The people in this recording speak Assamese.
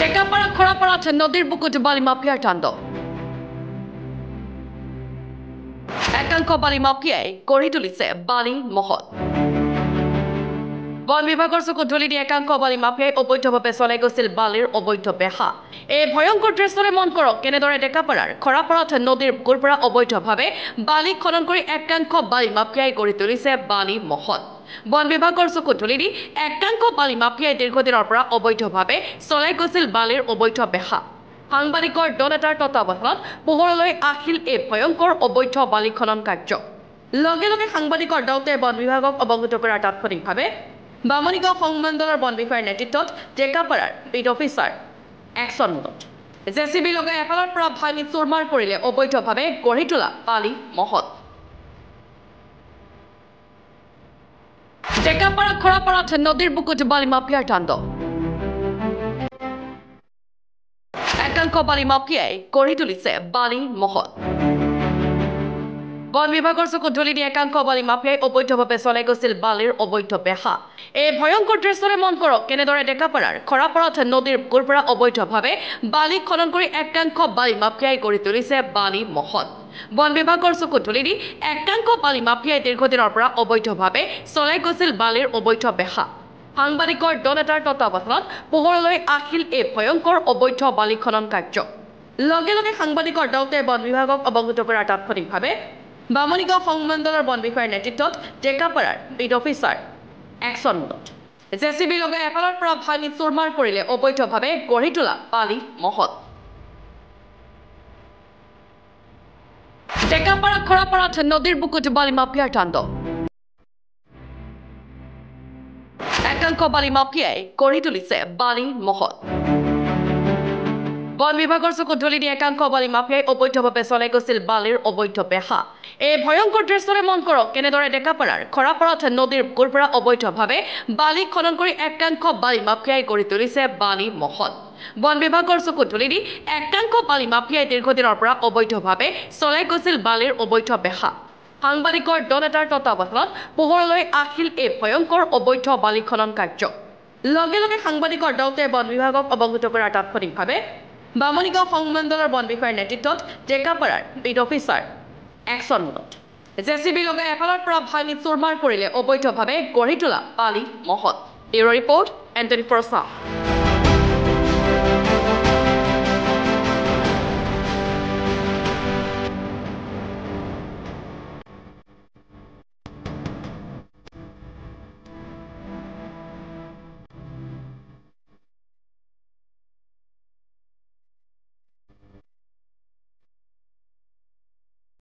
টেকাপাড়া খৰাপাড়াতে নদীৰ বুকুতে বালি মাফিয়াৰ তাণ্ডব। একাংশ বালি মাফিয়াই গঢ়ি তুলিছে বালি মহল। বন বিভাগৰ চকুত ধুলি দি একাংশ বালি মাফিয়াই অবৈধভাৱে চলাই গৈছিল বালিৰ অবৈধ বেহা। এই ভয়ংকৰ দৃশ্যৰে মন কৰক কেনেদৰে টেকাপাড়াৰ খৰাপাড়াত নদীৰ বুকুৰ পৰা অবৈধভাৱে বালি খনন কৰি একাংশ বালি মাফিয়াই গঢ়ি তুলিছে বালি মহল। বন বিভাগৰ চকুত ধুলি দি একাংশ বালি মাফিয়াই দীৰ্ঘদিনৰ পৰা অবৈধভাৱে চলাই গৈছিল বালিৰ অবৈধ বেহা। সাংবাদিকৰ দল এটাৰ তত্বাৱধানত পোহৰলৈ আহিল এই ভয়ংকৰ অবৈধ বালি খনন কাৰ্য। লগে লগে সাংবাদিকৰ দলটোৱে বন বিভাগক অৱগত কৰাৰ তাৎক্ষণিকভাৱে বামুণীগাঁও সংমণ্ডলৰ বন বিষয়াৰ নেতৃত্বত টেকাপাড়াৰ বিট অফিচাৰ একশ্যন মোডত। জেচিবি লগাই এফালৰ পৰা ভাঙি চুৰমাৰ কৰিলে অবৈধভাৱে গঢ়ি তোলা বালি মহল। টেকাপাড়া খৰাপাড়াত নদীৰ বুকুত বালি মাফিয়াৰ তাণ্ডব। একাংশ বালি মাফিয়াই গঢ়ি তুলিছে বালি মহল। বন বিভাগৰ চকুত ধুলি দি একাংশ বালি মাফিয়াই অবৈধভাৱে চলাই গৈছিল বালিৰ অবৈধ বেহা। এই ভয়ংকৰ দৃশ্যৰে মন কৰক কেনেদৰে টেকাপাড়াৰ খৰাপাড়াত নদীৰ বুকুৰ পৰা অবৈধভাৱে বালি খনন কৰি একাংশ বালি মাফিয়াই গঢ়ি তুলিছে বালি মহল। বন বিভাগৰ চকুত ধুলি দি একাংশ বালি মাফিয়াই দীৰ্ঘদিনৰ পৰা অবৈধভাৱে চলাই গৈছিল বালিৰ অবৈধ বেহা। সাংবাদিকৰ দল এটাৰ তত্বাৱধানত পোহৰলৈ আহিল এই ভয়ংকৰ অবৈধ বালি খনন কাৰ্য। লগে লগে সাংবাদিকৰ দলটোৱে বন বিভাগক অৱগত কৰাৰ তাৎক্ষণিকভাৱে বামুণীগাঁও সংমণ্ডলৰ বন বিষয়াৰ নেতৃত্বত টেকাপাড়াৰ বিট অফিচাৰ একশ্যন মোডত। জেচিবি লগাই এফালৰ পৰা ভাঙি চুৰমাৰ কৰিলে অবৈধভাৱে গঢ়ি তোলা বালি মহল। টেকাপাড়া খৰাপাড়াত নদীৰ বুকুত বালি মাফিয়াৰ তাণ্ডব। একাংশ বালি মাফিয়াই গঢ়ি তুলিছে বালি মহল। বন বিভাগৰ চকুত ধুলি দি একাংশ বালি মাফিয়াই অবৈধভাৱে চলাই গৈছিল বালিৰ অবৈধ বেহা। এই ভয়ংকৰ দৃশ্যৰে মন কৰক কেনেদৰে টেকাপাড়াৰ খৰাপাড়াত নদীৰ বুকুৰ পৰা অবৈধভাৱে বালি খনন কৰি একাংশ বালি মাফিয়াই গঢ়ি তুলিছে বালি মহল। বন বিভাগৰ চকুত ধুলি দি একাংশ বালি মাফিয়াই দীৰ্ঘদিনৰ পৰা অবৈধভাৱে চলাই গৈছিল বালিৰ অবৈধ বেহা। সাংবাদিকৰ দল এটাৰ তত্বাৱধানত পোহৰলৈ আহিল এই ভয়ংকৰ অবৈধ বালি খনন কাৰ্য। লগে লগে সাংবাদিকৰ দলটোৱে বন বিভাগক অৱগত কৰাৰ তাৎক্ষণিকভাৱে বামুণীগাঁও সংমণ্ডলৰ বন বিষয়াৰ নেতৃত্বত টেকাপাড়াৰ বিট অফিচাৰ একশ্যন মোডত। জেচিবি লগাই এফালৰ পৰা ভাঙি চুৰমাৰ কৰিলে অবৈধভাৱে গঢ়ি তোলা বালি মহল। Bureau' report, NTV।